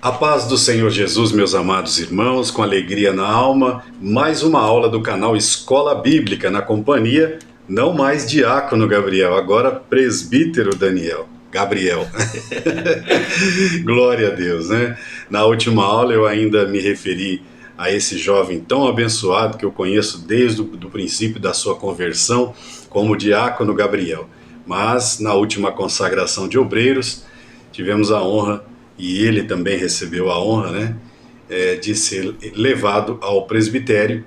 A paz do Senhor Jesus, meus amados irmãos, com alegria na alma, mais uma aula do canal Escola Bíblica na companhia, não mais diácono Gabriel, agora presbítero Gabriel. Glória a Deus, né? Na última aula eu ainda me referi a esse jovem tão abençoado que eu conheço desde o princípio da sua conversão, como diácono Gabriel. Mas na última consagração de obreiros, tivemos a honra, e ele também recebeu a honra, né, de ser levado ao presbitério,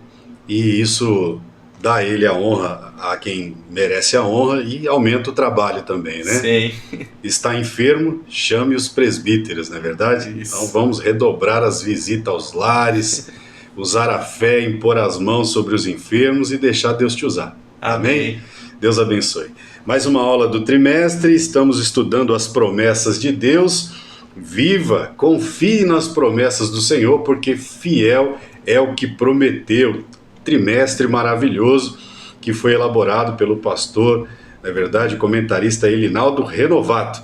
e isso dá a ele a honra, a quem merece a honra, e aumenta o trabalho também, né? Sim. Está enfermo, chame os presbíteros, não é verdade? Isso. Então vamos redobrar as visitas aos lares, usar a fé, impor as mãos sobre os enfermos e deixar Deus te usar. Amém? Deus abençoe. Mais uma aula do trimestre, estamos estudando as promessas de Deus. Viva, confie nas promessas do Senhor, porque fiel é o que prometeu. Trimestre maravilhoso que foi elaborado pelo pastor, na verdade, comentarista Elinaldo Renovato.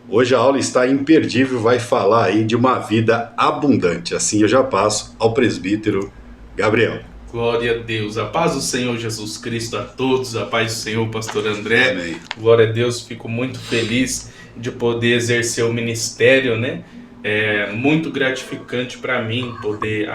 Hoje a aula está imperdível, vai falar aí de uma vida abundante. Assim eu já passo ao presbítero Gabriel. Glória a Deus, a paz do Senhor Jesus Cristo a todos, a paz do Senhor pastor André. Amém. Glória a Deus, fico muito feliz de poder exercer o ministério, né? É muito gratificante para mim poder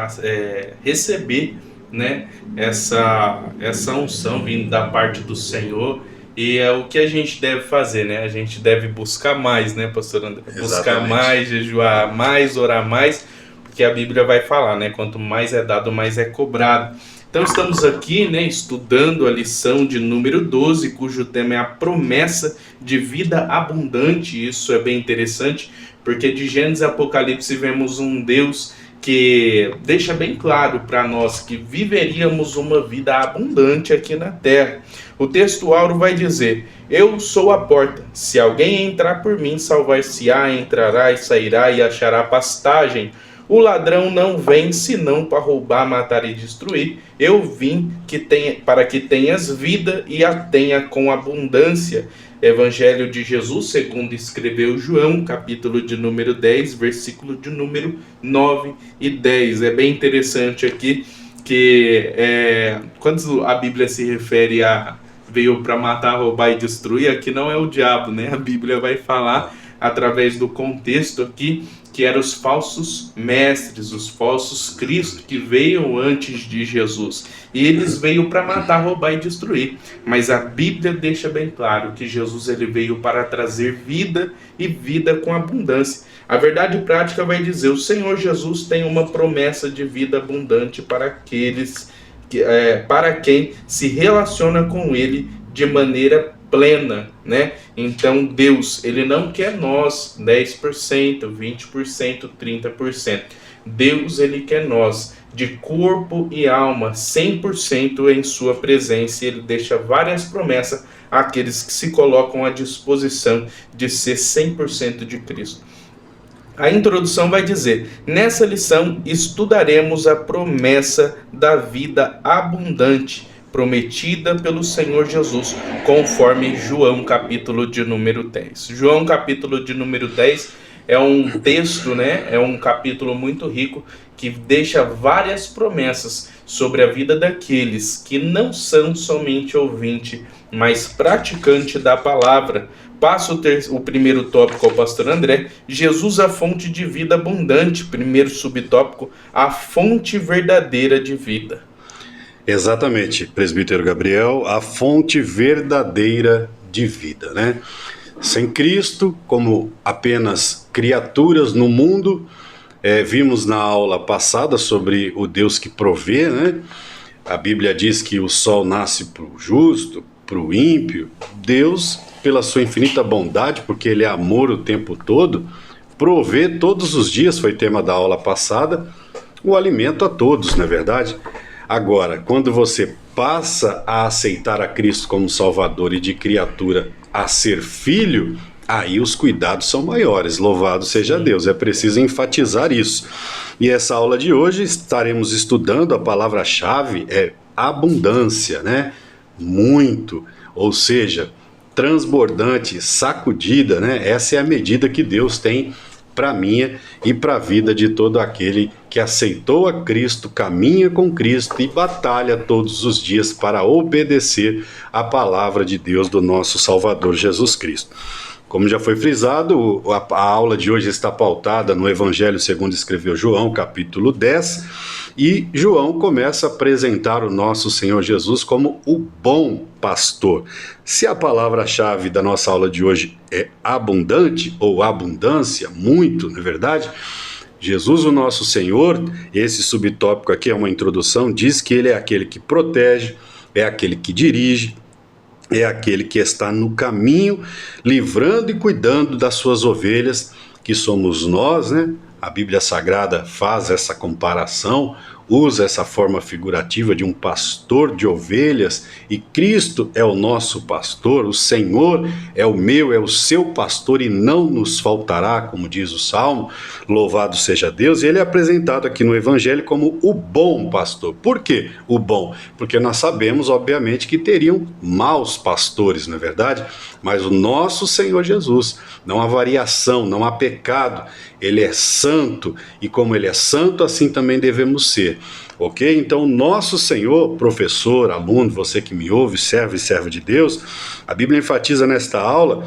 receber, né, essa unção vindo da parte do Senhor. E é o que a gente deve fazer, né? A gente deve buscar mais, né, pastor André? Exatamente. Buscar mais, jejuar mais, orar mais, porque a Bíblia vai falar, né? Quanto mais é dado, mais é cobrado. Então estamos aqui, né, estudando a lição de número 12, cujo tema é a promessa de vida abundante. Isso é bem interessante, porque de Gênesis e Apocalipse vemos um Deus que deixa bem claro para nós que viveríamos uma vida abundante aqui na terra. O texto áureo vai dizer: eu sou a porta, se alguém entrar por mim, salvar-se-á, entrará e sairá e achará pastagem. O ladrão não vem senão para roubar, matar e destruir. Eu vim para que tenhas vida e a tenha com abundância. Evangelho de Jesus, segundo escreveu João, capítulo de número 10, versículo de número 9 e 10. É bem interessante aqui que quando a Bíblia se refere a veio para matar, roubar e destruir, aqui não é o diabo, né? A Bíblia vai falar através do contexto aqui que eram os falsos mestres, os falsos Cristo que veio antes de Jesus. E eles veio para matar, roubar e destruir. Mas a Bíblia deixa bem claro que Jesus ele veio para trazer vida e vida com abundância. A verdade prática vai dizer: o Senhor Jesus tem uma promessa de vida abundante para aqueles para quem se relaciona com Ele de maneira plena, né? Então Deus, ele não quer nós 10%, 20%, 30%. Deus, ele quer nós de corpo e alma 100% em sua presença. E ele deixa várias promessas àqueles que se colocam à disposição de ser 100% de Cristo. A introdução vai dizer: nessa lição estudaremos a promessa da vida abundante prometida pelo Senhor Jesus, conforme João capítulo de número 10. João capítulo de número 10 é um texto, né? É um capítulo muito rico que deixa várias promessas sobre a vida daqueles que não são somente ouvinte, mas praticante da palavra. Passo o primeiro tópico ao pastor André: Jesus, a fonte de vida abundante. Primeiro subtópico: a fonte verdadeira de vida. Exatamente, presbítero Gabriel, a fonte verdadeira de vida, né? Sem Cristo, como apenas criaturas no mundo, vimos na aula passada sobre o Deus que provê, né? A Bíblia diz que o sol nasce para o justo, para o ímpio. Deus, pela sua infinita bondade, porque Ele é amor o tempo todo, provê todos os dias, foi tema da aula passada, o alimento a todos, não é verdade? Agora, quando você passa a aceitar a Cristo como Salvador e de criatura a ser filho, aí os cuidados são maiores. Louvado seja Deus, é preciso enfatizar isso. E essa aula de hoje estaremos estudando, a palavra-chave é abundância, né? Muito, ou seja, transbordante, sacudida, né? Essa é a medida que Deus tem para a minha e para a vida de todo aquele que aceitou a Cristo, caminha com Cristo e batalha todos os dias para obedecer a palavra de Deus do nosso Salvador Jesus Cristo. Como já foi frisado, a aula de hoje está pautada no Evangelho segundo escreveu João, capítulo 10, e João começa a apresentar o nosso Senhor Jesus como o bom pastor. Se a palavra-chave da nossa aula de hoje é abundante ou abundância, muito, não é verdade? Jesus, o nosso Senhor, esse subtópico aqui é uma introdução, diz que ele é aquele que protege, é aquele que dirige, é aquele que está no caminho, livrando e cuidando das suas ovelhas, que somos nós, né? A Bíblia Sagrada faz essa comparação, usa essa forma figurativa de um pastor de ovelhas, e Cristo é o nosso pastor, o Senhor é o meu, é o seu pastor, e não nos faltará, como diz o Salmo, louvado seja Deus. E ele é apresentado aqui no Evangelho como o bom pastor. Por quê o bom? Porque nós sabemos, obviamente, que teriam maus pastores, não é verdade? Mas o nosso Senhor Jesus, não há variação, não há pecado, ele é santo, e como ele é santo, assim também devemos ser. Ok? Então, nosso Senhor, professor, aluno, você que me ouve, servo e serva de Deus, a Bíblia enfatiza nesta aula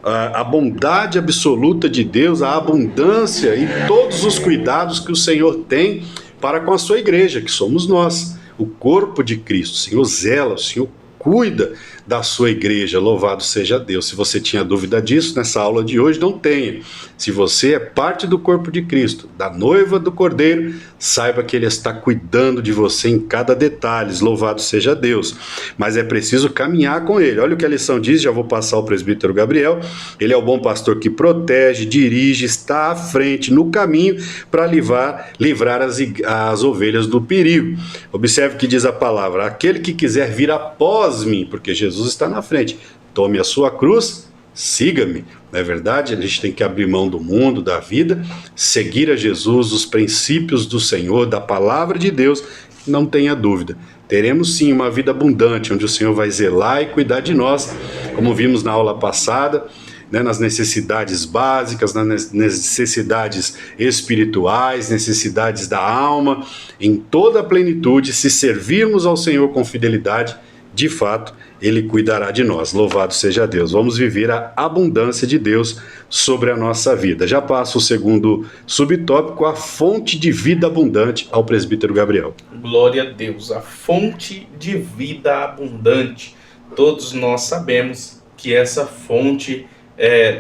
a bondade absoluta de Deus, a abundância e todos os cuidados que o Senhor tem para com a sua igreja, que somos nós, o corpo de Cristo. O Senhor zela, o Senhor cuida da sua igreja, louvado seja Deus. Se você tinha dúvida disso, nessa aula de hoje, não tenha. Se você é parte do corpo de Cristo, da noiva do Cordeiro, saiba que ele está cuidando de você em cada detalhe, louvado seja Deus. Mas é preciso caminhar com ele. Olha o que a lição diz, já vou passar ao presbítero Gabriel. Ele é o bom pastor que protege, dirige, está à frente, no caminho, para livrar as ovelhas do perigo. Observe o que diz a palavra: aquele que quiser vir após mim, porque Jesus está na frente, tome a sua cruz, siga-me. Não é verdade? A gente tem que abrir mão do mundo, da vida, seguir a Jesus, os princípios do Senhor, da palavra de Deus. Não tenha dúvida, teremos sim uma vida abundante, onde o Senhor vai zelar e cuidar de nós, como vimos na aula passada, né, nas necessidades básicas, nas necessidades espirituais, necessidades da alma, em toda a plenitude. Se servirmos ao Senhor com fidelidade, de fato, ele cuidará de nós. Louvado seja Deus. Vamos viver a abundância de Deus sobre a nossa vida. Já passo o segundo subtópico, a fonte de vida abundante, ao presbítero Gabriel. Glória a Deus, a fonte de vida abundante. Todos nós sabemos que essa fonte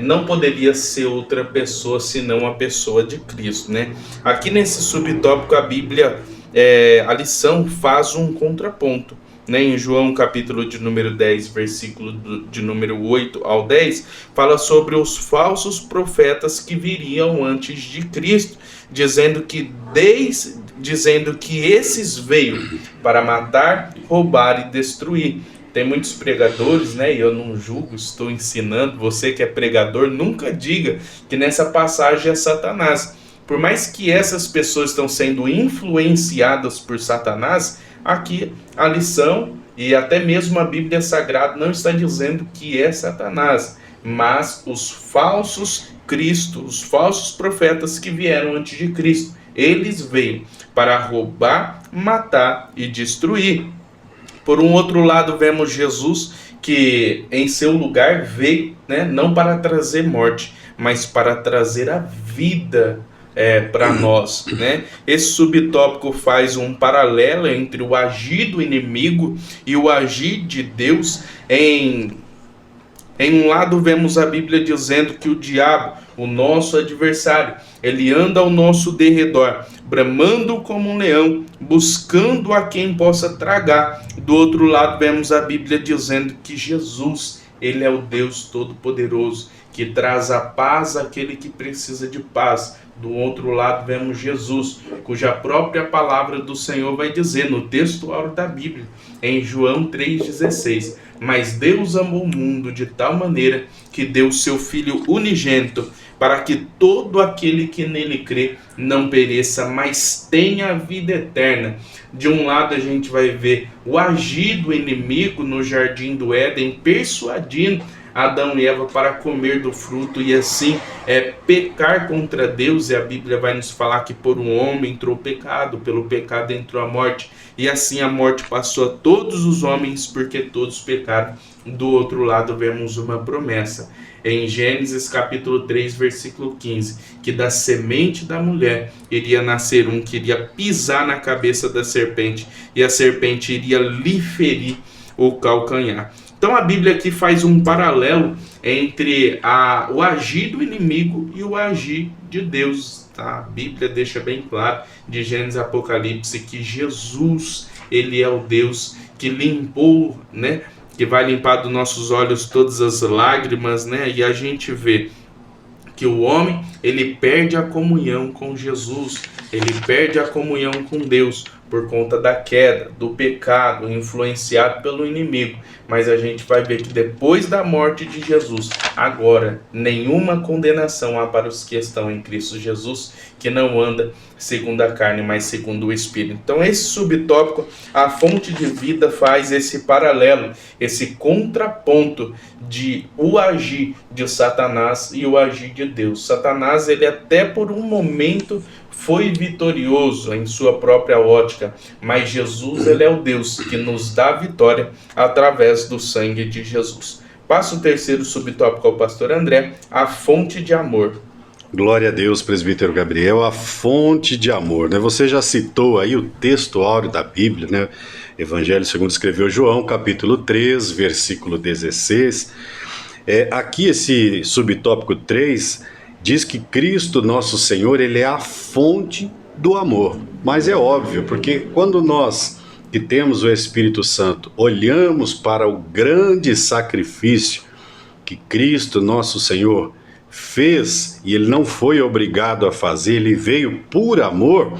não poderia ser outra pessoa senão a pessoa de Cristo, né? Aqui nesse subtópico, a Bíblia, a lição faz um contraponto. Né, em João capítulo de número 10, versículo de número 8 ao 10, fala sobre os falsos profetas que viriam antes de Cristo, dizendo que esses veio para matar, roubar e destruir. Tem muitos pregadores, né, e eu não julgo, estou ensinando, você que é pregador, nunca diga que nessa passagem é Satanás. Por mais que essas pessoas estão sendo influenciadas por Satanás, aqui a lição e até mesmo a Bíblia Sagrada não está dizendo que é Satanás, mas os falsos Cristos, os falsos profetas que vieram antes de Cristo. Eles veio para roubar, matar e destruir. Por um outro lado, vemos Jesus que em seu lugar veio, né, não para trazer morte, mas para trazer a vida para nós, né? Esse subtópico faz um paralelo entre o agir do inimigo e o agir de Deus. Em um lado vemos a Bíblia dizendo que o diabo, o nosso adversário, ele anda ao nosso derredor, bramando como um leão, buscando a quem possa tragar. Do outro lado vemos a Bíblia dizendo que Jesus, ele é o Deus Todo-Poderoso, que traz a paz àquele que precisa de paz. Do outro lado vemos Jesus, cuja própria palavra do Senhor vai dizer no textuário da Bíblia, em João 3,16, mas Deus amou o mundo de tal maneira que deu seu Filho unigênito, para que todo aquele que nele crê não pereça, mas tenha a vida eterna. De um lado a gente vai ver o agir do inimigo no jardim do Éden, persuadindo Adão e Eva para comer do fruto e assim pecar contra Deus. E a Bíblia vai nos falar que por um homem entrou o pecado, pelo pecado entrou a morte, e assim a morte passou a todos os homens porque todos pecaram. Do outro lado vemos uma promessa em Gênesis capítulo 3, versículo 15, que da semente da mulher iria nascer um que iria pisar na cabeça da serpente, e a serpente iria lhe ferir o calcanhar. Então a Bíblia aqui faz um paralelo entre o agir do inimigo e o agir de Deus. Tá? A Bíblia deixa bem claro, de Gênesis a Apocalipse, que Jesus, ele é o Deus que limpou, né? Que vai limpar dos nossos olhos todas as lágrimas, né? E a gente vê que o homem, ele perde a comunhão com Jesus, ele perde a comunhão com Deus por conta da queda, do pecado, influenciado pelo inimigo. Mas a gente vai ver que depois da morte de Jesus, agora, nenhuma condenação há para os que estão em Cristo Jesus, que não anda segundo a carne, mas segundo o Espírito. Então esse subtópico, a fonte de vida, faz esse paralelo, esse contraponto de o agir de Satanás e o agir de Deus. Satanás, ele até por um momento foi vitorioso em sua própria ótica, mas Jesus, ele é o Deus que nos dá vitória através do sangue de Jesus. Passa o terceiro subtópico ao pastor André, a fonte de amor. Glória a Deus, presbítero Gabriel, a fonte de amor, né? Você já citou aí o texto áureo da Bíblia, né? Evangelho segundo escreveu João, capítulo 3, versículo 16. Aqui esse subtópico 3 diz que Cristo, nosso Senhor, ele é a fonte do amor. Mas é óbvio, porque quando nós que temos o Espírito Santo olhamos para o grande sacrifício que Cristo, nosso Senhor, fez, e ele não foi obrigado a fazer, ele veio por amor,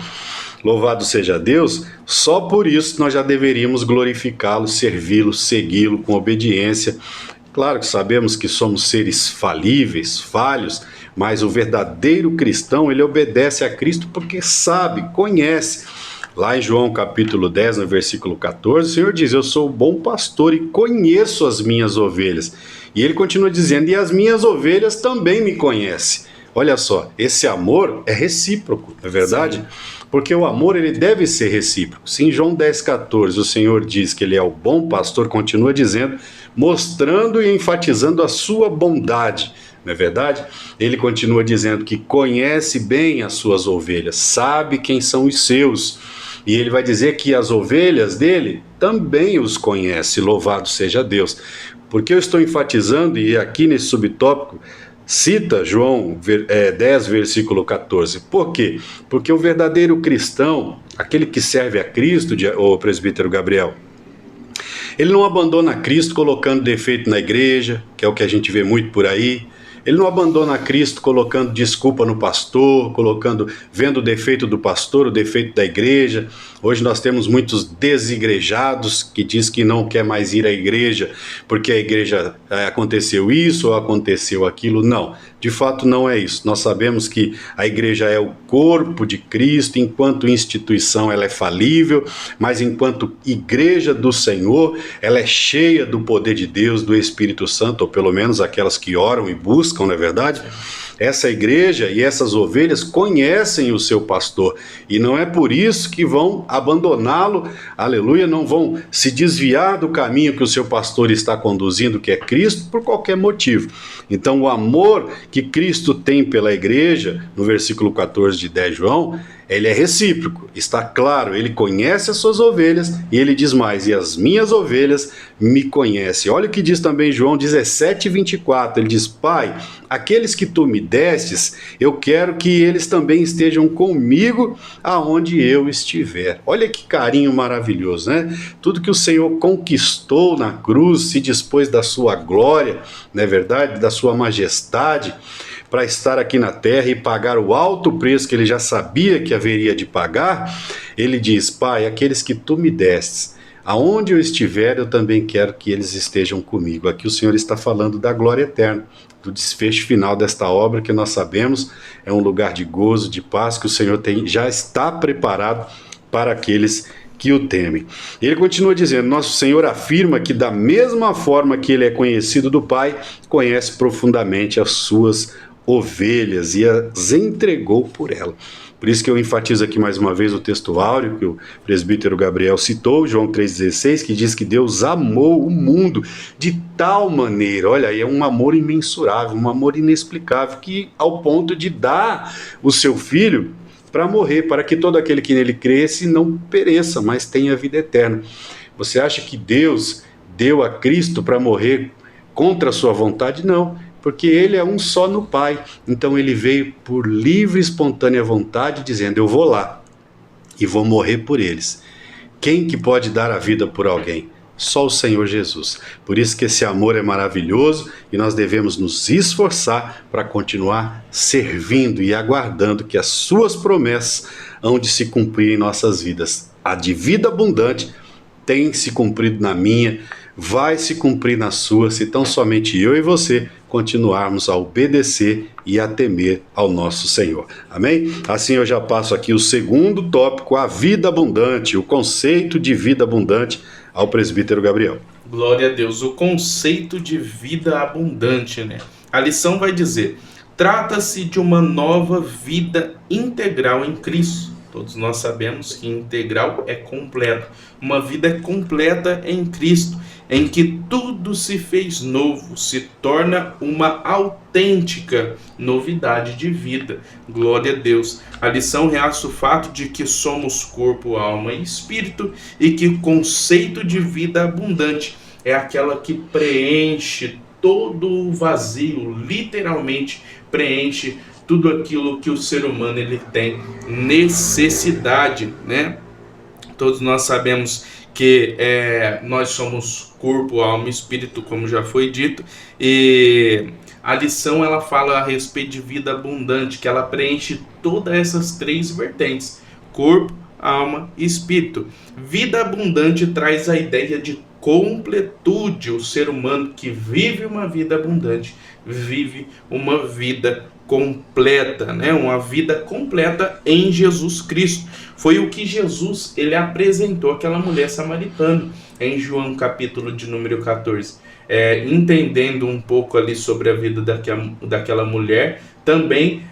louvado seja Deus, só por isso nós já deveríamos glorificá-lo, servi-lo, segui-lo com obediência. Claro que sabemos que somos seres falíveis, falhos, mas o verdadeiro cristão, ele obedece a Cristo porque sabe, conhece. Lá em João capítulo 10, no versículo 14, o Senhor diz: eu sou o bom pastor e conheço as minhas ovelhas. E ele continua dizendo: e as minhas ovelhas também me conhecem. Olha só, esse amor é recíproco, não é verdade? Sim. Porque o amor, ele deve ser recíproco. Se em João 10,14 o Senhor diz que ele é o bom pastor, continua dizendo, mostrando e enfatizando a sua bondade, não é verdade? Ele continua dizendo que conhece bem as suas ovelhas, sabe quem são os seus. E ele vai dizer que as ovelhas dele também os conhece, louvado seja Deus. Porque eu estou enfatizando, e aqui nesse subtópico, cita João 10, versículo 14. Por quê? Porque o verdadeiro cristão, aquele que serve a Cristo, o presbítero Gabriel, ele não abandona Cristo colocando defeito na igreja, que é o que a gente vê muito por aí. Ele não abandona Cristo colocando desculpa no pastor, vendo o defeito do pastor, o defeito da igreja. Hoje nós temos muitos desigrejados que diz que não quer mais ir à igreja porque a igreja aconteceu isso ou aconteceu aquilo. Não, de fato não é isso. Nós sabemos que a igreja é o corpo de Cristo, enquanto instituição ela é falível, mas enquanto igreja do Senhor, ela é cheia do poder de Deus, do Espírito Santo, ou pelo menos aquelas que oram e buscam, não é verdade? Essa igreja e essas ovelhas conhecem o seu pastor e não é por isso que vão abandoná-lo, aleluia, não vão se desviar do caminho que o seu pastor está conduzindo, que é Cristo, por qualquer motivo. Então o amor que Cristo tem pela igreja, no versículo 14 de 10 João, ele é recíproco, está claro, ele conhece as suas ovelhas e ele diz mais, e as minhas ovelhas me conhecem. Olha o que diz também João 17, 24, ele diz: Pai, aqueles que tu me destes, eu quero que eles também estejam comigo aonde eu estiver. Olha que carinho maravilhoso, né? Tudo que o Senhor conquistou na cruz, se dispôs da sua glória, não é verdade? Da sua majestade, para estar aqui na terra e pagar o alto preço que ele já sabia que haveria de pagar. Ele diz: Pai, aqueles que tu me destes, aonde eu estiver, eu também quero que eles estejam comigo. Aqui o Senhor está falando da glória eterna, do desfecho final desta obra, que nós sabemos é um lugar de gozo, de paz, que o Senhor já está preparado para aqueles que o temem. Ele continua dizendo: nosso Senhor afirma que da mesma forma que ele é conhecido do Pai, conhece profundamente as suas ovelhas e as entregou por ela. Por isso que eu enfatizo aqui mais uma vez o texto áureo que o presbítero Gabriel citou, João 3,16, que diz que Deus amou o mundo de tal maneira, olha aí, é um amor imensurável, um amor inexplicável, que ao ponto de dar o seu filho para morrer, para que todo aquele que nele cresce não pereça, mas tenha vida eterna. Você acha que Deus deu a Cristo para morrer contra a sua vontade? Não, porque ele é um só no Pai. Então ele veio por livre e espontânea vontade, dizendo: eu vou lá e vou morrer por eles. Quem que pode dar a vida por alguém? Só o Senhor Jesus. Por isso que esse amor é maravilhoso e nós devemos nos esforçar para continuar servindo e aguardando que as suas promessas hão de se cumprir em nossas vidas. A de vida abundante tem se cumprido na minha, vai se cumprir na sua, se tão somente eu e você continuarmos a obedecer e a temer ao nosso Senhor. Amém? Assim eu já passo aqui o segundo tópico, a vida abundante, o conceito de vida abundante, ao presbítero Gabriel. Glória a Deus, o conceito de vida abundante, né? A lição vai dizer: trata-se de uma nova vida integral em Cristo. Todos nós sabemos que integral é completo. Uma vida completa em Cristo, em que tudo se fez novo, se torna uma autêntica novidade de vida. Glória a Deus. A lição realça o fato de que somos corpo, alma e espírito, e que o conceito de vida abundante é aquela que preenche todo o vazio, literalmente preenche tudo aquilo que o ser humano ele tem necessidade, né? Todos nós sabemos que nós somos corpo, alma e espírito, como já foi dito, e a lição ela fala a respeito de vida abundante, que ela preenche todas essas três vertentes: corpo, alma e espírito. Vida abundante traz a ideia de completude. O ser humano que vive uma vida abundante vive uma vida completa, né? Uma vida completa em Jesus Cristo. Foi o que Jesus ele apresentou àquela mulher samaritana em João capítulo de número 14. Entendendo um pouco ali sobre a vida daquela mulher, também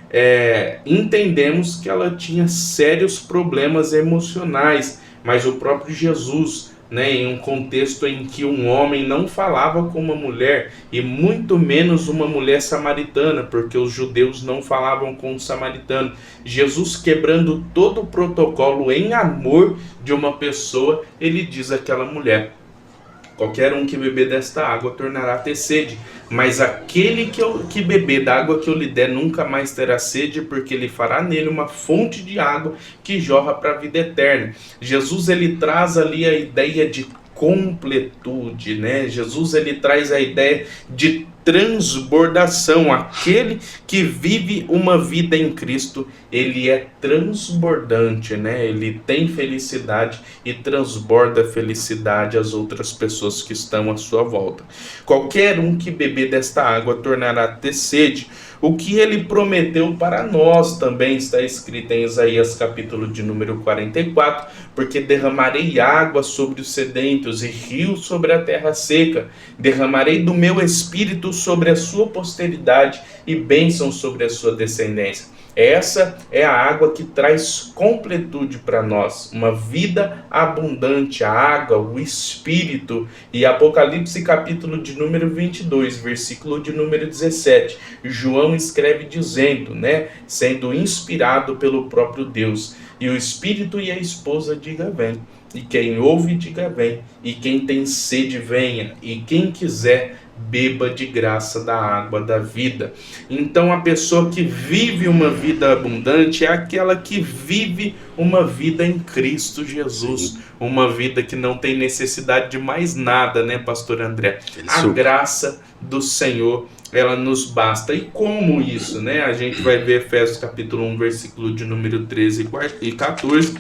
entendemos que ela tinha sérios problemas emocionais, mas o próprio Jesus, né, em um contexto em que um homem não falava com uma mulher, e muito menos uma mulher samaritana, porque os judeus não falavam com o samaritano. Jesus, quebrando todo o protocolo em amor de uma pessoa, ele diz àquela mulher: qualquer um que beber desta água tornará a ter sede, mas aquele que beber da água que eu lhe der nunca mais terá sede, porque ele fará nele uma fonte de água que jorra para a vida eterna. Jesus ele traz ali a ideia de completude, né? Jesus ele traz a ideia de transbordação. Aquele que vive uma vida em Cristo, ele é transbordante, né? Ele tem felicidade e transborda felicidade às outras pessoas que estão à sua volta. Qualquer um que beber desta água tornará a ter sede. O que ele prometeu para nós também está escrito em Isaías capítulo de número 44, porque derramarei água sobre os sedentos e rios sobre a terra seca, derramarei do meu espírito sobre a sua posteridade e bênção sobre a sua descendência. Essa é a água que traz completude para nós, uma vida abundante, a água, o Espírito. E Apocalipse capítulo de número 22, versículo de número 17, João escreve dizendo, né, sendo inspirado pelo próprio Deus: e o Espírito e a esposa diga vem, e quem ouve diga vem, e quem tem sede venha, e quem quiser beba de graça da água da vida. Então a pessoa que vive uma vida abundante é aquela que vive uma vida em Cristo Jesus, uma vida que não tem necessidade de mais nada, né, pastor André? A graça do Senhor, ela nos basta. E como isso, né? A gente vai ver Efésios capítulo 1, versículo de número 13 e 14.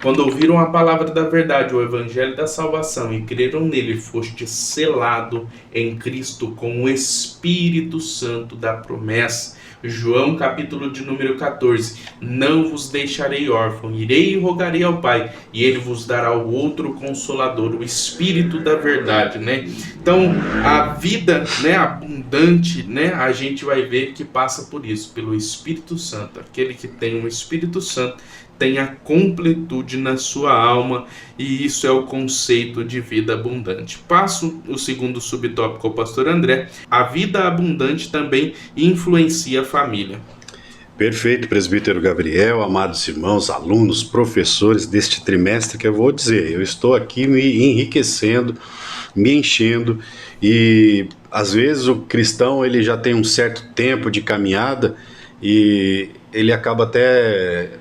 Quando ouviram a palavra da verdade, o evangelho da salvação, e creram nele, foste selado em Cristo com o Espírito Santo da promessa. João capítulo de número 14, não vos deixarei órfão, irei e rogarei ao Pai, e ele vos dará o outro Consolador, o Espírito da verdade, né? Então, a vida, né, abundante, né, a gente vai ver que passa por isso, pelo Espírito Santo. Aquele que tem o Espírito Santo tem a completude na sua alma, e isso é o conceito de vida abundante. Passo o segundo subtópico ao pastor André. A vida abundante também influencia a família. Perfeito, presbítero Gabriel, amados irmãos, alunos, professores deste trimestre, que eu vou dizer, eu estou aqui me enriquecendo, me enchendo, e às vezes o cristão ele já tem um certo tempo de caminhada e ele acaba até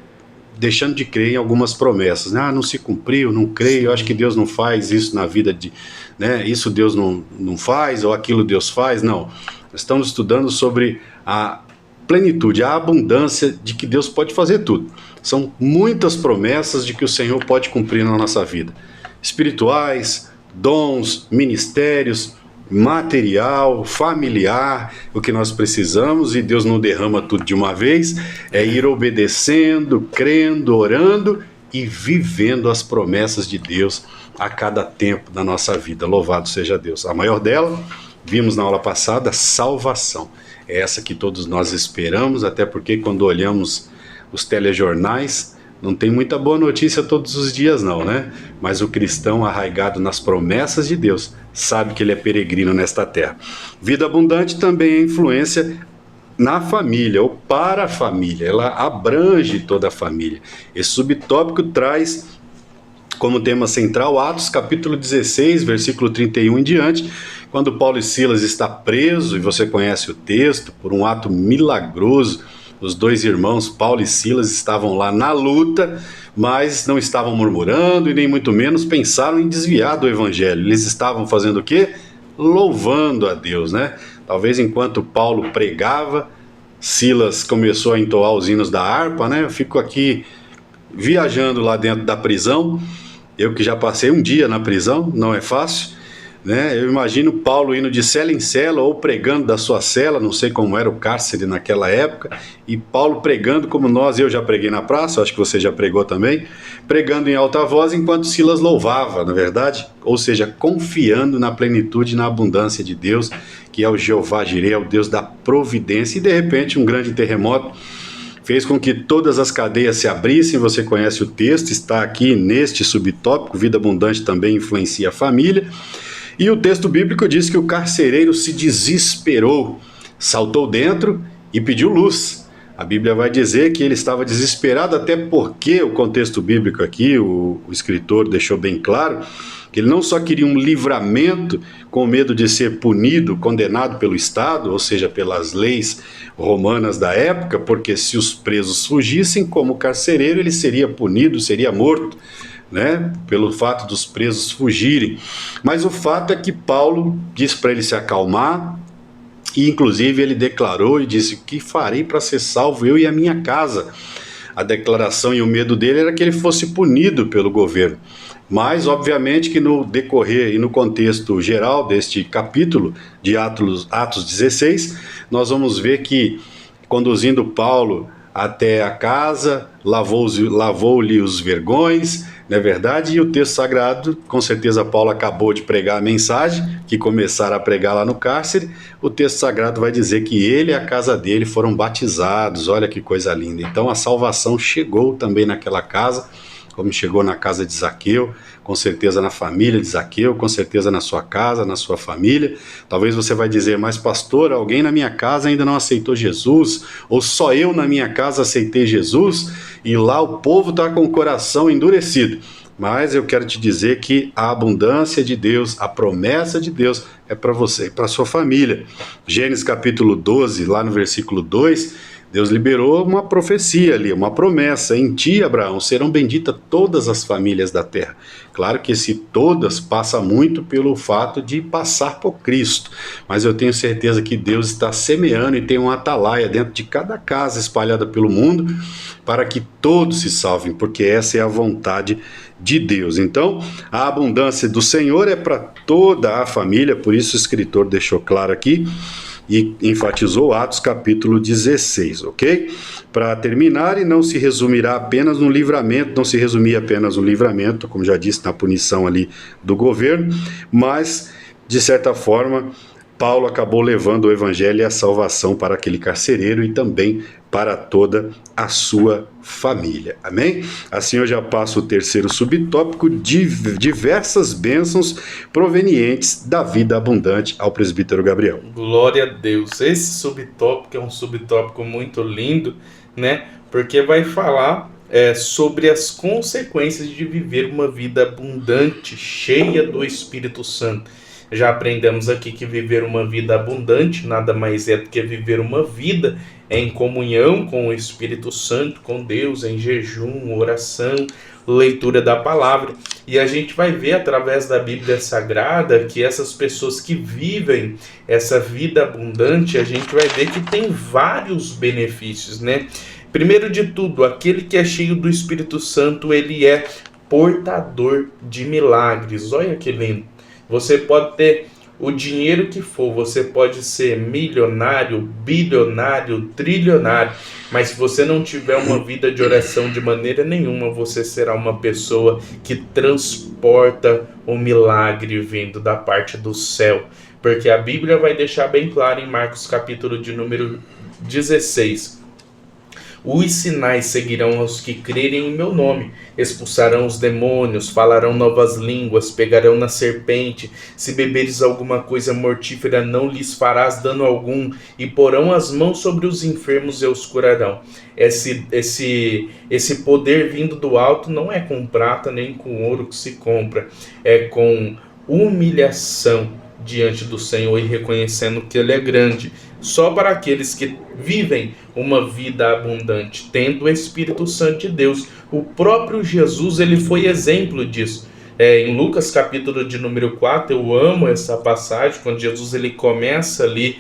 deixando de crer em algumas promessas, né? Não se cumpriu, não creio, eu acho que Deus não faz isso na vida de, né? Isso Deus não faz, ou aquilo Deus faz, não. Estamos estudando sobre a plenitude, a abundância de que Deus pode fazer tudo. São muitas promessas de que o Senhor pode cumprir na nossa vida. Espirituais, dons, ministérios, material, familiar, o que nós precisamos, e Deus não derrama tudo de uma vez, é ir obedecendo, crendo, orando e vivendo as promessas de Deus a cada tempo da nossa vida. Louvado seja Deus. A maior dela, vimos na aula passada, salvação. É essa que todos nós esperamos, até porque quando olhamos os telejornais, não tem muita boa notícia todos os dias não, né? Mas o cristão arraigado nas promessas de Deus sabe que ele é peregrino nesta terra. Vida abundante também é influência na família, ou para a família. Ela abrange toda a família. Esse subtópico traz como tema central Atos capítulo 16, versículo 31 em diante, quando Paulo e Silas está preso, e você conhece o texto, por um ato milagroso. Os dois irmãos, Paulo e Silas, estavam lá na luta, mas não estavam murmurando e nem muito menos pensaram em desviar do evangelho. Eles estavam fazendo o quê? Louvando a Deus, né? Talvez enquanto Paulo pregava, Silas começou a entoar os hinos da harpa, né? Eu fico aqui viajando lá dentro da prisão, eu que já passei um dia na prisão, não é fácil, né? Eu imagino Paulo indo de cela em cela ou pregando da sua cela, não sei como era o cárcere naquela época, e Paulo pregando como eu já preguei na praça, acho que você já pregou também, pregando em alta voz enquanto Silas louvava, na verdade, ou seja, confiando na plenitude e na abundância de Deus, que é o Jeová Jireh, é o Deus da providência, e de repente um grande terremoto fez com que todas as cadeias se abrissem. Você conhece o texto, está aqui neste subtópico, vida abundante também influencia a família. E o texto bíblico diz que o carcereiro se desesperou, saltou dentro e pediu luz. A Bíblia vai dizer que ele estava desesperado, até porque o contexto bíblico aqui, o escritor deixou bem claro, que ele não só queria um livramento com medo de ser punido, condenado pelo Estado, ou seja, pelas leis romanas da época, porque se os presos fugissem, como carcereiro, ele seria punido, seria morto, né, pelo fato dos presos fugirem. Mas o fato é que Paulo disse para ele se acalmar, e inclusive ele declarou e disse: que farei para ser salvo eu e a minha casa? A declaração e o medo dele era que ele fosse punido pelo governo. Mas obviamente que no decorrer e no contexto geral deste capítulo de Atos 16, nós vamos ver que conduzindo Paulo até a casa, lavou-lhe os vergões, não é verdade? E o texto sagrado, com certeza Paulo acabou de pregar a mensagem, que começaram a pregar lá no cárcere, o texto sagrado vai dizer que ele e a casa dele foram batizados. Olha que coisa linda. Então a salvação chegou também naquela casa, como chegou na casa de Zaqueu, com certeza na família de Zaqueu, com certeza na sua casa, na sua família. Talvez você vai dizer: mas pastor, alguém na minha casa ainda não aceitou Jesus, ou só eu na minha casa aceitei Jesus, e lá o povo está com o coração endurecido. Mas eu quero te dizer que a abundância de Deus, a promessa de Deus é para você e para sua família. Gênesis capítulo 12, lá no versículo 2, Deus liberou uma profecia ali, uma promessa: em ti, Abraão, serão benditas todas as famílias da terra. Claro que esse todas passa muito pelo fato de passar por Cristo, mas eu tenho certeza que Deus está semeando e tem uma atalaia dentro de cada casa espalhada pelo mundo para que todos se salvem, porque essa é a vontade de Deus. Então, a abundância do Senhor é para toda a família, por isso o escritor deixou claro aqui e enfatizou Atos capítulo 16, ok? Para terminar, e não se resumirá apenas no livramento, não se resumia apenas no livramento, como já disse, na punição ali do governo, mas, de certa forma, Paulo acabou levando o evangelho e a salvação para aquele carcereiro e também para toda a sua família. Amém? Assim eu já passo o terceiro subtópico, de diversas bênçãos provenientes da vida abundante, ao presbítero Gabriel. Glória a Deus. Esse subtópico é um subtópico muito lindo, né? Porque vai falar sobre as consequências de viver uma vida abundante, cheia do Espírito Santo. Já aprendemos aqui que viver uma vida abundante nada mais é do que viver uma vida em comunhão com o Espírito Santo, com Deus, em jejum, oração, leitura da palavra. E a gente vai ver através da Bíblia Sagrada que essas pessoas que vivem essa vida abundante, a gente vai ver que tem vários benefícios, né? Primeiro de tudo, aquele que é cheio do Espírito Santo, ele é portador de milagres. Olha que lindo. Você pode ter o dinheiro que for, você pode ser milionário, bilionário, trilionário, mas se você não tiver uma vida de oração de maneira nenhuma, você será uma pessoa que transporta o milagre vindo da parte do céu. Porque a Bíblia vai deixar bem claro em Marcos capítulo de número 16. Os sinais seguirão aos que crerem em meu nome. Expulsarão os demônios, falarão novas línguas, pegarão na serpente. Se beberes alguma coisa mortífera, não lhes farás dano algum. E porão as mãos sobre os enfermos e os curarão. Esse poder vindo do alto não é com prata nem com ouro que se compra. É com humilhação diante do Senhor e reconhecendo que Ele é grande. Só para aqueles que vivem uma vida abundante, tendo o Espírito Santo de Deus. O próprio Jesus, ele foi exemplo disso. Em Lucas capítulo de número 4, eu amo essa passagem, quando Jesus ele começa ali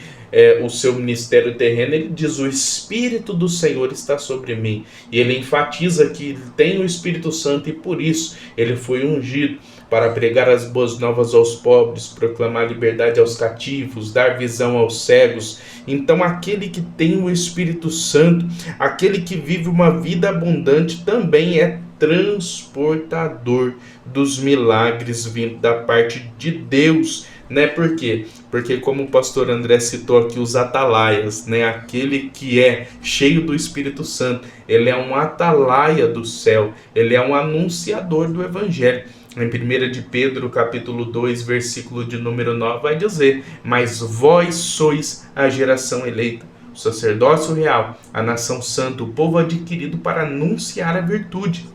o seu ministério terreno, ele diz: o Espírito do Senhor está sobre mim. E ele enfatiza que ele tem o Espírito Santo e por isso ele foi ungido para pregar as boas novas aos pobres, proclamar liberdade aos cativos, dar visão aos cegos. Então aquele que tem o Espírito Santo, aquele que vive uma vida abundante, também é transportador dos milagres vindo da parte de Deus, né? Por quê? Porque como o pastor André citou aqui, os atalaias, né? Aquele que é cheio do Espírito Santo, ele é um atalaia do céu, ele é um anunciador do Evangelho. Em 1 de Pedro, capítulo 2, versículo de número 9, vai dizer: mas vós sois a geração eleita, o sacerdócio real, a nação santa, o povo adquirido para anunciar a virtude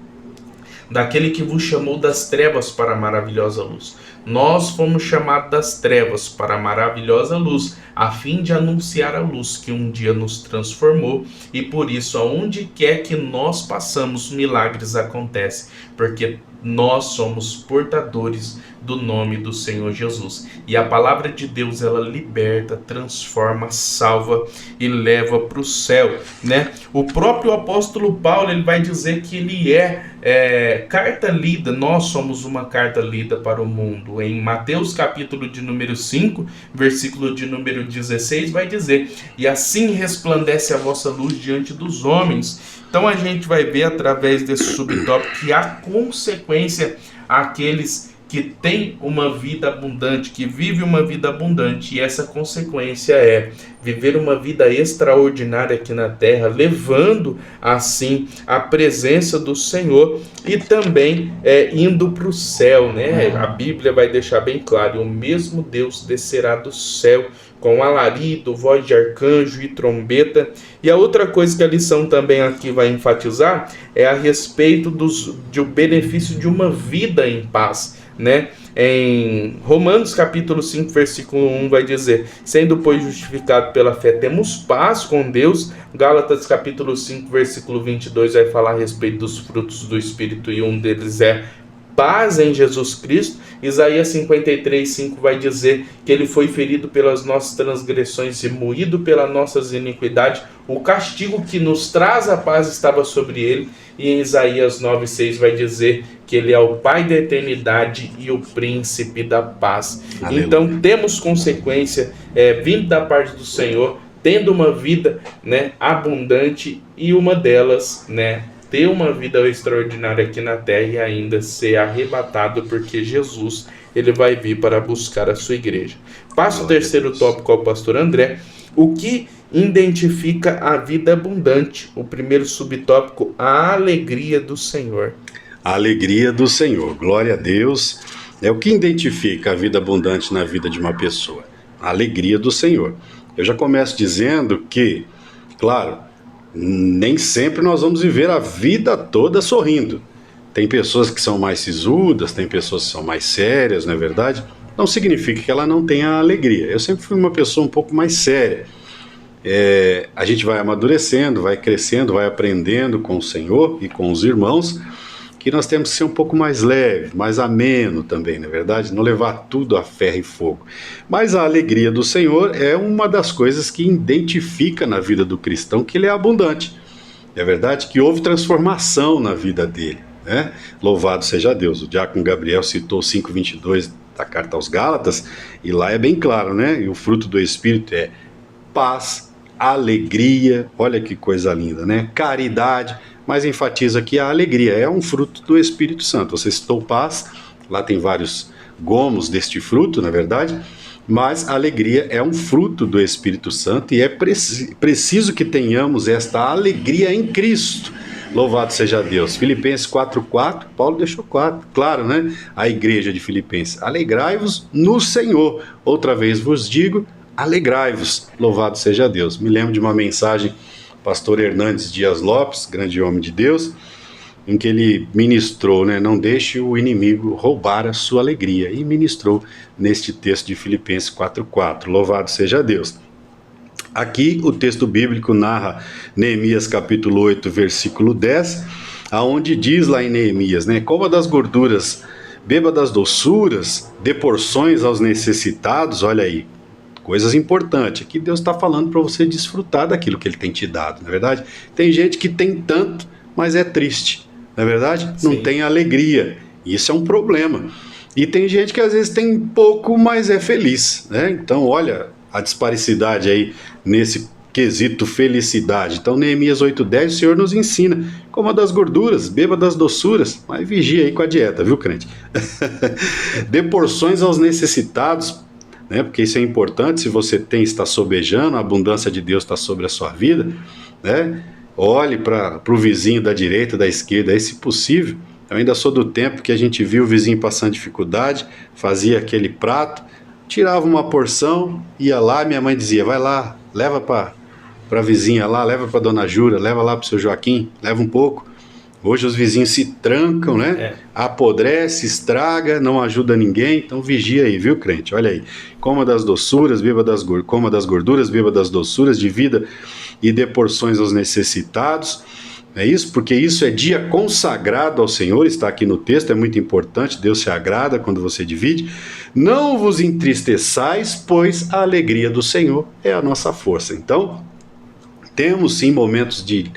daquele que vos chamou das trevas para a maravilhosa luz. Nós fomos chamados das trevas para a maravilhosa luz, a fim de anunciar a luz que um dia nos transformou, e por isso, aonde quer que nós passamos, milagres acontecem, porque nós somos portadores do nome do Senhor Jesus. E a palavra de Deus, ela liberta, transforma, salva e leva para o céu, né? O próprio apóstolo Paulo, ele vai dizer que ele é carta lida, nós somos uma carta lida para o mundo. Em Mateus capítulo de número 5, versículo de número 16, vai dizer: e assim resplandece a vossa luz diante dos homens. Então a gente vai ver através desse subtópico que há consequência àqueles que têm uma vida abundante, que vivem uma vida abundante, e essa consequência é viver uma vida extraordinária aqui na terra, levando assim a presença do Senhor e também indo para o céu, né? A Bíblia vai deixar bem claro: o mesmo Deus descerá do céu com alarido, voz de arcanjo e trombeta. E a outra coisa que a lição também aqui vai enfatizar é a respeito do benefício de uma vida em paz, né? Em Romanos capítulo 5, versículo 1 vai dizer: sendo pois justificado pela fé, temos paz com Deus. Gálatas capítulo 5, versículo 22 vai falar a respeito dos frutos do Espírito, e um deles é paz em Jesus Cristo. Isaías 53, 5 vai dizer que ele foi ferido pelas nossas transgressões e moído pelas nossas iniquidades. O castigo que nos traz a paz estava sobre ele, e em Isaías 9:6 vai dizer que ele é o Pai da eternidade e o Príncipe da paz. Aleluia. Então temos consequência vindo da parte do Senhor, tendo uma vida, né, abundante, e uma delas, né, ter uma vida extraordinária aqui na terra e ainda ser arrebatado, porque Jesus, ele vai vir para buscar a sua igreja. Passo o terceiro tópico ao pastor André. O que identifica a vida abundante? O primeiro subtópico, a alegria do Senhor. A alegria do Senhor, glória a Deus. É o que identifica a vida abundante na vida de uma pessoa. A alegria do Senhor. Eu já começo dizendo que, claro, nem sempre nós vamos viver a vida toda sorrindo. Tem pessoas que são mais sisudas, tem pessoas que são mais sérias, não é verdade? Não significa que ela não tenha alegria. Eu sempre fui uma pessoa um pouco mais séria. A gente vai amadurecendo, vai crescendo, vai aprendendo com o Senhor e com os irmãos, que nós temos que ser um pouco mais leve, mais ameno também, não é verdade? Não levar tudo a ferro e fogo. Mas a alegria do Senhor é uma das coisas que identifica na vida do cristão que ele é abundante. É verdade que houve transformação na vida dele, né? Louvado seja Deus. O diácono Gabriel citou 5:22 da carta aos Gálatas, e lá é bem claro, né? E o fruto do Espírito é paz, alegria, olha que coisa linda, né? Caridade, mas enfatiza aqui a alegria, é um fruto do Espírito Santo. Você citou paz, lá tem vários gomos deste fruto, na verdade, mas a alegria é um fruto do Espírito Santo e é preciso que tenhamos esta alegria em Cristo. Louvado seja Deus. Filipenses 4:4, Paulo deixou claro, né? A igreja de Filipenses: alegrai-vos no Senhor. Outra vez vos digo, alegrai-vos. Louvado seja Deus. Me lembro de uma mensagem pastor Hernandes Dias Lopes, grande homem de Deus, em que ele ministrou, né, não deixe o inimigo roubar a sua alegria, e ministrou neste texto de Filipenses 4:4, louvado seja Deus. Aqui o texto bíblico narra Neemias capítulo 8, versículo 10, aonde diz lá em Neemias, né, coma das gorduras, beba das doçuras, dê porções aos necessitados, olha aí, coisas importantes. Aqui Deus está falando para você desfrutar daquilo que Ele tem te dado, não é verdade? Tem gente que tem tanto, mas é triste, não é verdade? Sim. Não tem alegria. Isso é um problema. E tem gente que às vezes tem pouco, mas é feliz, né? Então, olha a disparidade aí nesse quesito felicidade. Então, Neemias 8:10, o Senhor nos ensina: coma das gorduras, beba das doçuras, mas vigia aí com a dieta, viu, crente? Dê porções aos necessitados, né? Porque isso é importante. Se você está sobejando, a abundância de Deus está sobre a sua vida, né? Olhe para o vizinho da direita, da esquerda, aí, se possível. Eu ainda sou do tempo que a gente viu o vizinho passando dificuldade, fazia aquele prato, tirava uma porção, ia lá, minha mãe dizia: vai lá, leva para a vizinha lá, leva para dona Jura, leva lá para o seu Joaquim, leva um pouco. Hoje os vizinhos se trancam, né? Apodrece, estraga, não ajuda ninguém. Então vigia aí, viu, crente? Olha aí. Coma das doçuras, coma das gorduras, beba das doçuras, divida e dê porções aos necessitados. É isso? Porque isso é dia consagrado ao Senhor, está aqui no texto, é muito importante. Deus se agrada quando você divide. Não vos entristeçais, pois a alegria do Senhor é a nossa força. Então, temos sim momentos de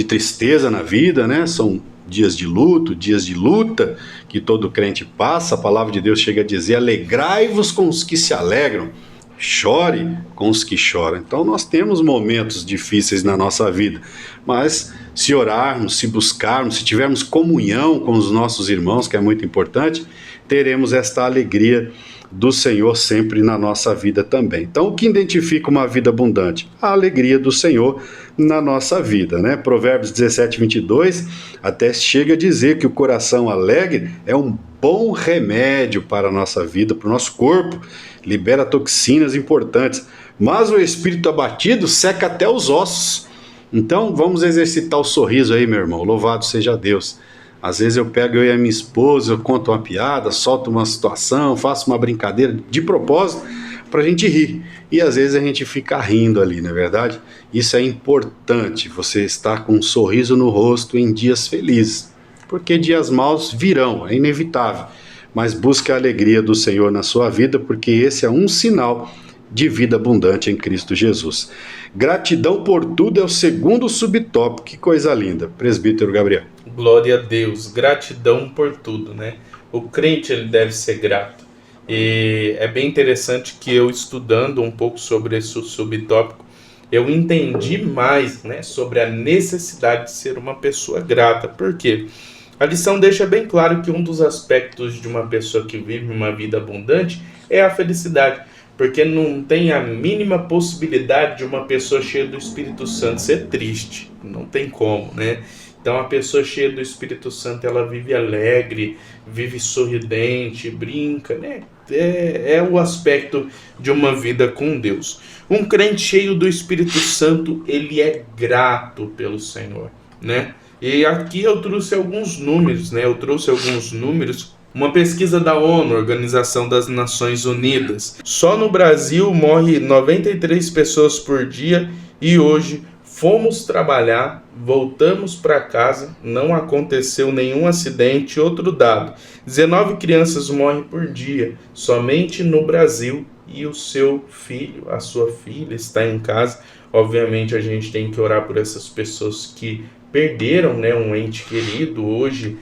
tristeza na vida, né? São dias de luto, dias de luta que todo crente passa. A palavra de Deus chega a dizer: alegrai-vos com os que se alegram, chore com os que choram. Então nós temos momentos difíceis na nossa vida, mas se orarmos, se buscarmos, se tivermos comunhão com os nossos irmãos, que é muito importante, teremos esta alegria do Senhor sempre na nossa vida também. Então, o que identifica uma vida abundante? A alegria do Senhor na nossa vida, né? Provérbios 17:22 até chega a dizer que o coração alegre é um bom remédio para a nossa vida, para o nosso corpo, libera toxinas importantes, mas o espírito abatido seca até os ossos. Então, vamos exercitar o sorriso aí, meu irmão, louvado seja Deus. Às vezes eu e a minha esposa, eu conto uma piada, solto uma situação, faço uma brincadeira de propósito para a gente rir. E às vezes a gente fica rindo ali, não é verdade? Isso é importante, você estar com um sorriso no rosto em dias felizes. Porque dias maus virão, é inevitável. Mas busque a alegria do Senhor na sua vida, porque esse é um sinal de vida abundante em Cristo Jesus. Gratidão por tudo é o segundo subtópico. Que coisa linda, presbítero Gabriel. Glória a Deus, gratidão por tudo, né? O crente ele deve ser grato. E é bem interessante que eu, estudando um pouco sobre esse subtópico, eu entendi mais, né, sobre a necessidade de ser uma pessoa grata. Por quê? A lição deixa bem claro que um dos aspectos de uma pessoa que vive uma vida abundante é a felicidade, porque não tem a mínima possibilidade de uma pessoa cheia do Espírito Santo ser triste, não tem como, né? Então a pessoa cheia do Espírito Santo, ela vive alegre, vive sorridente, brinca, né? É o aspecto de uma vida com Deus. Um crente cheio do Espírito Santo, ele é grato pelo Senhor, né? E aqui eu trouxe alguns números, né? Uma pesquisa da ONU, Organização das Nações Unidas. Só no Brasil morre 93 pessoas por dia e hoje fomos trabalhar, voltamos para casa, não aconteceu nenhum acidente. Outro dado, 19 crianças morrem por dia, somente no Brasil, e o seu filho, a sua filha está em casa. Obviamente a gente tem que orar por essas pessoas que perderam, né, um ente querido. Hoje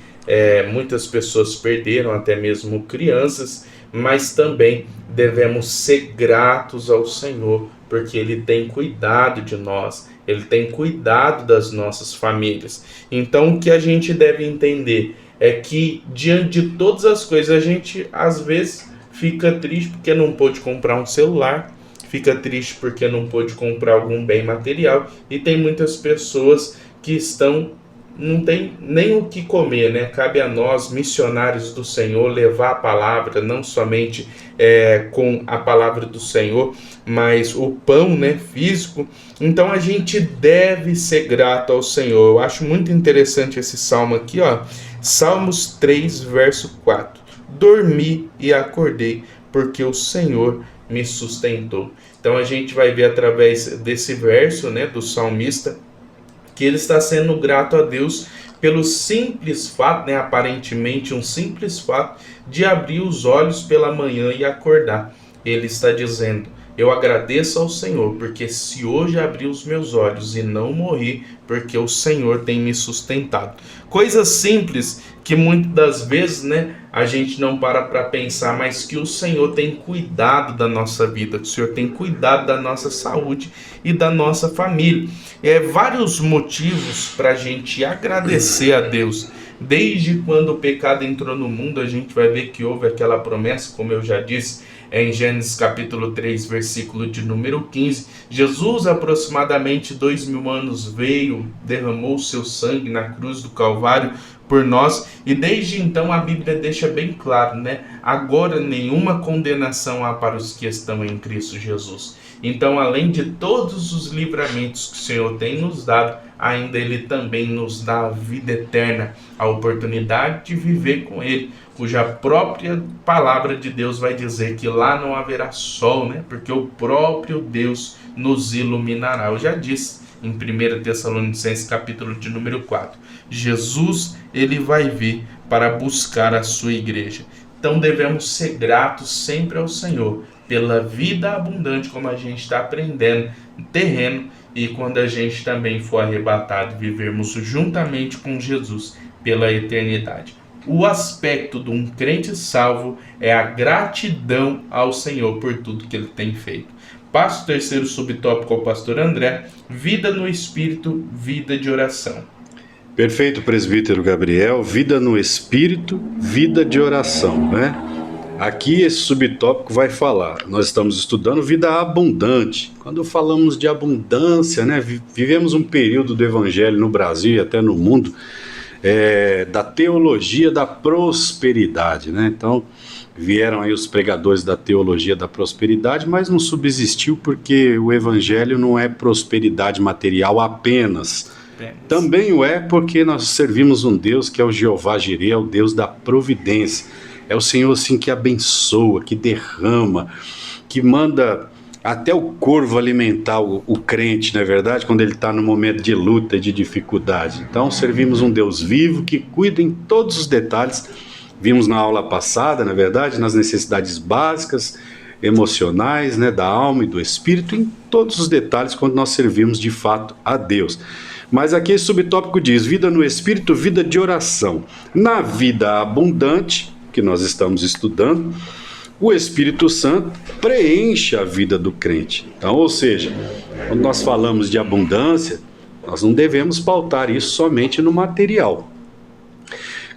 muitas pessoas perderam, até mesmo crianças, mas também devemos ser gratos ao Senhor, porque Ele tem cuidado de nós, Ele tem cuidado das nossas famílias. Então o que a gente deve entender é que diante de todas as coisas a gente às vezes fica triste porque não pôde comprar um celular, fica triste porque não pôde comprar algum bem material, e tem muitas pessoas que não tem nem o que comer, né? Cabe a nós, missionários do Senhor, levar a palavra, não somente com a palavra do Senhor, mas o pão, né, físico. Então a gente deve ser grato ao Senhor. Eu acho muito interessante esse salmo aqui, ó. Salmos 3, verso 4. Dormi e acordei, porque o Senhor me sustentou. Então a gente vai ver através desse verso, né, do salmista, que ele está sendo grato a Deus pelo simples fato, né, aparentemente um simples fato, de abrir os olhos pela manhã e acordar. Ele está dizendo: eu agradeço ao Senhor, porque se hoje abri os meus olhos e não morri, porque o Senhor tem me sustentado. Coisas simples que muitas das vezes, né, a gente não para pensar, mas que o Senhor tem cuidado da nossa vida, que o Senhor tem cuidado da nossa saúde e da nossa família. Vários motivos para a gente agradecer a Deus. Desde quando o pecado entrou no mundo, a gente vai ver que houve aquela promessa, como eu já disse, em Gênesis capítulo 3, versículo de número 15. Jesus, aproximadamente 2000 anos, veio, derramou seu sangue na cruz do Calvário por nós, e desde então a Bíblia deixa bem claro, né? Agora nenhuma condenação há para os que estão em Cristo Jesus. Então, além de todos os livramentos que o Senhor tem nos dado, ainda Ele também nos dá a vida eterna, a oportunidade de viver com Ele, cuja própria palavra de Deus vai dizer que lá não haverá sol, né? Porque o próprio Deus nos iluminará. Eu já disse em 1 Tessalonicenses capítulo de número 4, Jesus, Ele vai vir para buscar a sua igreja. Então devemos ser gratos sempre ao Senhor pela vida abundante, como a gente está aprendendo, terreno, e quando a gente também for arrebatado, vivermos juntamente com Jesus pela eternidade. O aspecto de um crente salvo é a gratidão ao Senhor por tudo que Ele tem feito. Passo o terceiro subtópico ao pastor André: vida no Espírito, vida de oração. Perfeito, presbítero Gabriel. Vida no Espírito, vida de oração, né? Aqui esse subtópico vai falar, nós estamos estudando vida abundante. Quando falamos de abundância, né, vivemos um período do Evangelho no Brasil e até no mundo, da teologia da prosperidade, né? Então vieram aí os pregadores da teologia da prosperidade, mas não subsistiu, porque o Evangelho não é prosperidade material apenas. Também o é porque nós servimos um Deus que é o Jeová Jireh, é o Deus da providência. É o Senhor assim que abençoa, que derrama, que manda até o corvo alimentar o crente, não é verdade? Quando ele está no momento de luta, de dificuldade. Então servimos um Deus vivo que cuida em todos os detalhes. Vimos na aula passada, na verdade, nas necessidades básicas, emocionais, né, da alma e do espírito, em todos os detalhes quando nós servimos de fato a Deus. Mas aqui esse subtópico diz: vida no espírito, vida de oração. Na vida abundante, que nós estamos estudando, o Espírito Santo preenche a vida do crente. Então, ou seja, quando nós falamos de abundância, nós não devemos pautar isso somente no material.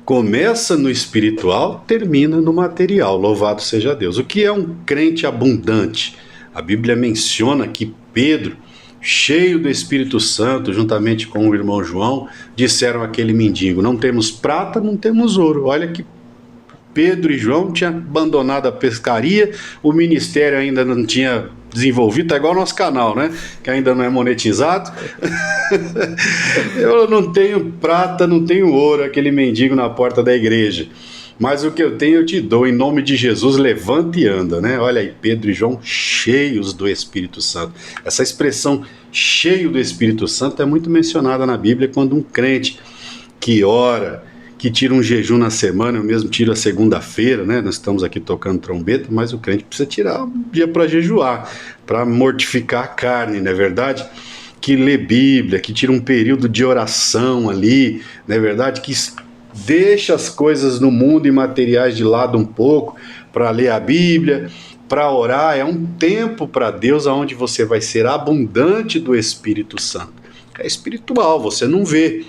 Começa no espiritual, termina no material. Louvado seja Deus. O que é um crente abundante? A Bíblia menciona que Pedro, cheio do Espírito Santo, juntamente com o irmão João, disseram àquele mendigo: não temos prata, não temos ouro. Olha que Pedro e João tinham abandonado a pescaria, o ministério ainda não tinha desenvolvido, tá igual o nosso canal, né? Que ainda não é monetizado. Eu não tenho prata, não tenho ouro, aquele mendigo na porta da igreja. Mas o que eu tenho eu te dou, em nome de Jesus, levanta e anda, né? Olha aí, Pedro e João cheios do Espírito Santo. Essa expressão cheio do Espírito Santo é muito mencionada na Bíblia quando um crente que ora, que tira um jejum na semana, eu mesmo tiro a segunda-feira, né? Nós estamos aqui tocando trombeta, mas o crente precisa tirar um dia para jejuar, para mortificar a carne, não é verdade? Que lê Bíblia, que tira um período de oração ali, não é verdade? Que deixa as coisas no mundo e materiais de lado um pouco para ler a Bíblia, para orar. É um tempo para Deus onde você vai ser abundante do Espírito Santo. É espiritual, você não vê.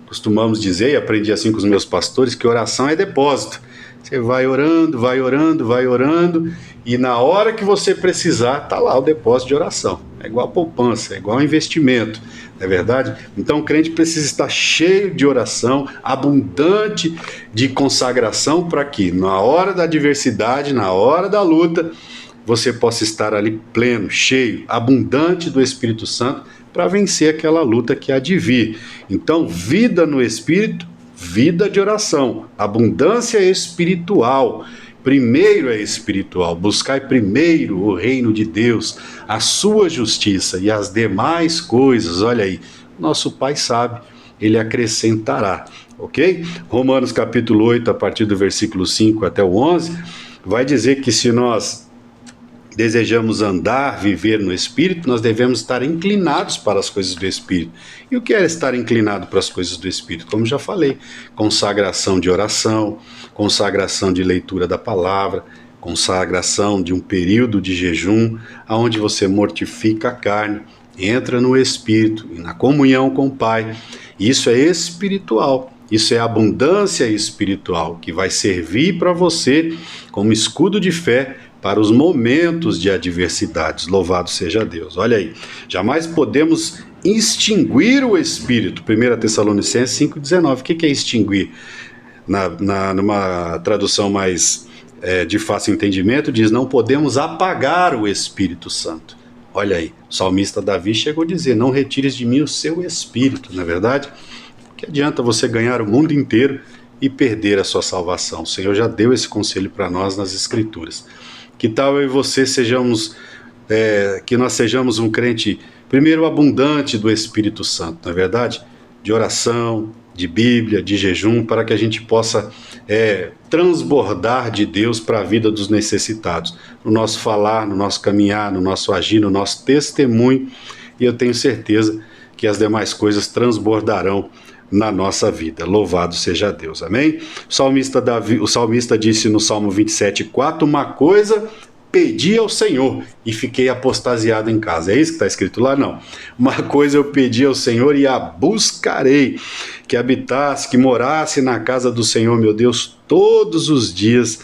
Costumamos dizer, e aprendi assim com os meus pastores, que oração é depósito. Você vai orando, vai orando, vai orando, e na hora que você precisar, está lá o depósito de oração. É igual a poupança, é igual a investimento, não é verdade? Então o crente precisa estar cheio de oração, abundante de consagração, para que na hora da adversidade, na hora da luta, você possa estar ali pleno, cheio, abundante do Espírito Santo, para vencer aquela luta que há de vir. Então, vida no Espírito, vida de oração, abundância espiritual. Primeiro é espiritual, buscai primeiro o reino de Deus, a sua justiça e as demais coisas, olha aí, nosso Pai sabe, Ele acrescentará, ok? Romanos capítulo 8, a partir do versículo 5 até o 11, vai dizer que se nós desejamos andar, viver no Espírito, nós devemos estar inclinados para as coisas do Espírito. E o que é estar inclinado para as coisas do Espírito? Como já falei, consagração de oração, consagração de leitura da palavra, consagração de um período de jejum, onde você mortifica a carne, entra no Espírito e na comunhão com o Pai. Isso é espiritual. Isso é abundância espiritual, que vai servir para você como escudo de fé para os momentos de adversidades. Louvado seja Deus. Olha aí, jamais podemos extinguir o Espírito. 1 Tessalonicenses 5,19. O que é extinguir? Numa tradução mais de fácil entendimento, diz: não podemos apagar o Espírito Santo. Olha aí, o salmista Davi chegou a dizer: não retires de mim o seu Espírito, não é verdade? Que adianta você ganhar o mundo inteiro e perder a sua salvação? O Senhor já deu esse conselho para nós nas Escrituras. Que tal eu e você que nós sejamos um crente, primeiro, abundante do Espírito Santo, não é verdade? De oração, de Bíblia, de jejum, para que a gente possa transbordar de Deus para a vida dos necessitados. No nosso falar, no nosso caminhar, no nosso agir, no nosso testemunho. E eu tenho certeza que as demais coisas transbordarão na nossa vida. Louvado seja Deus, amém? O salmista disse no Salmo 27,4: uma coisa pedi ao Senhor e fiquei apostasiado em casa. É isso que está escrito lá? Não. Uma coisa eu pedi ao Senhor e a buscarei, que habitasse, que morasse na casa do Senhor, meu Deus, todos os dias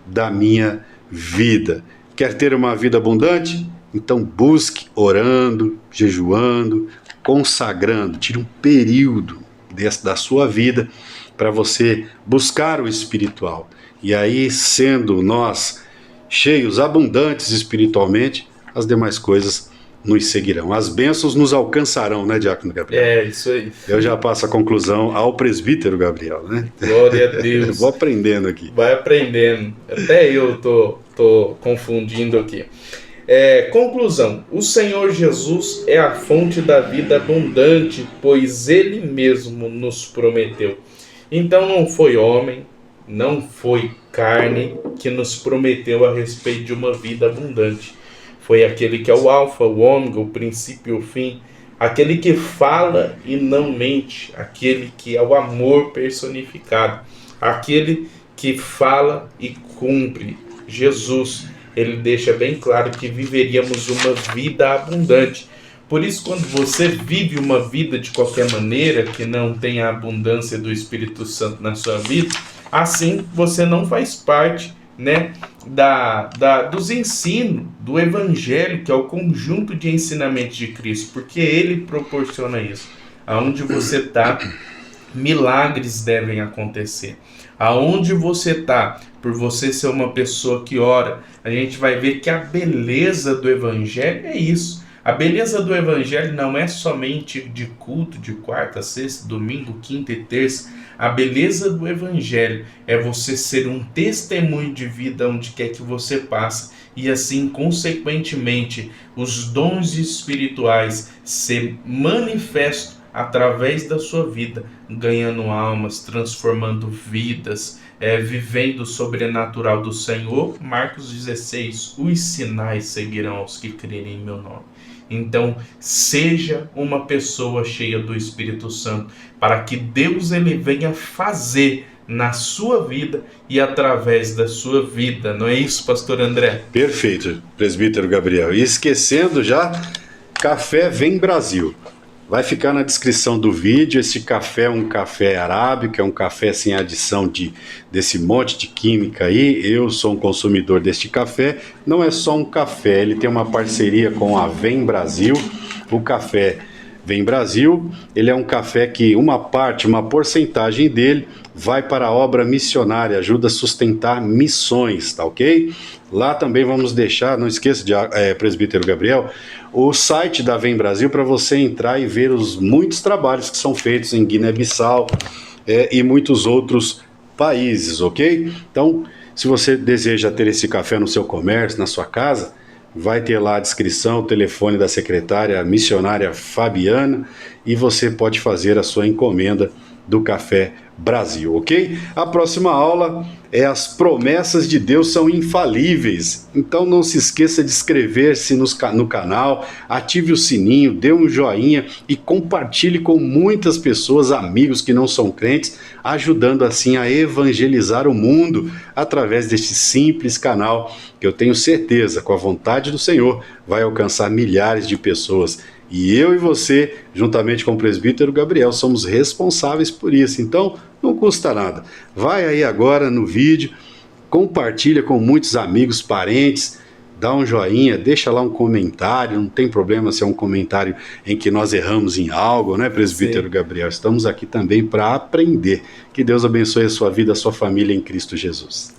da minha vida. Quer ter uma vida abundante? Então busque orando, jejuando, consagrando. Tire um período da sua vida para você buscar o espiritual. E aí, sendo nós cheios, abundantes espiritualmente, as demais coisas nos seguirão. As bênçãos nos alcançarão, né, Diácono Gabriel? É, isso aí. Eu já passo a conclusão ao presbítero Gabriel, né? Glória a Deus. Vou aprendendo aqui. Vai aprendendo. Até eu tô confundindo aqui. Conclusão: o Senhor Jesus é a fonte da vida abundante, pois Ele mesmo nos prometeu. Então não foi homem, não foi carne que nos prometeu a respeito de uma vida abundante. Foi aquele que é o alfa, o ômega, o princípio e o fim, aquele que fala e não mente, aquele que é o amor personificado, aquele que fala e cumpre. Jesus, ele deixa bem claro que viveríamos uma vida abundante. Por isso, quando você vive uma vida de qualquer maneira, que não tem a abundância do Espírito Santo na sua vida, assim você não faz parte, né, dos ensinos, do Evangelho, que é o conjunto de ensinamentos de Cristo, porque ele proporciona isso. Aonde você está, milagres devem acontecer. Aonde você está, por você ser uma pessoa que ora, a gente vai ver que a beleza do Evangelho é isso. A beleza do Evangelho não é somente de culto de quarta, sexta, domingo, quinta e terça. A beleza do Evangelho é você ser um testemunho de vida onde quer que você passe. E assim, consequentemente, os dons espirituais se manifestam através da sua vida, ganhando almas, transformando vidas, vivendo o sobrenatural do Senhor. Marcos 16, os sinais seguirão aos que crerem em meu nome. Então, seja uma pessoa cheia do Espírito Santo, para que Deus ele venha fazer na sua vida e através da sua vida. Não é isso, pastor André? Perfeito, presbítero Gabriel. E esquecendo já, Café Vem Brasil. Vai ficar na descrição do vídeo. Esse café é um café arábico, é um café sem adição desse monte de química aí. Eu sou um consumidor deste café. Não é só um café, ele tem uma parceria com a Vem Brasil. O café Vem Brasil, ele é um café que uma porcentagem dele vai para a obra missionária, ajuda a sustentar missões, tá ok? Lá também vamos deixar, não esqueça de presbítero Gabriel, o site da Vem Brasil para você entrar e ver os muitos trabalhos que são feitos em Guiné-Bissau e muitos outros países, ok? Então, se você deseja ter esse café no seu comércio, na sua casa, vai ter lá a descrição, o telefone da secretária a missionária Fabiana, e você pode fazer a sua encomenda do Café Brasil, ok? A próxima aula é As Promessas de Deus São Infalíveis. Então não se esqueça de inscrever-se no canal, ative o sininho, dê um joinha e compartilhe com muitas pessoas, amigos que não são crentes, ajudando assim a evangelizar o mundo através deste simples canal que eu tenho certeza, com a vontade do Senhor, vai alcançar milhares de pessoas. E eu e você, juntamente com o presbítero Gabriel, somos responsáveis por isso. Então, não custa nada. Vai aí agora no vídeo, compartilha com muitos amigos, parentes, dá um joinha, deixa lá um comentário. Não tem problema se é um comentário em que nós erramos em algo, né, presbítero Sim. Gabriel? Estamos aqui também para aprender. Que Deus abençoe a sua vida, a sua família em Cristo Jesus.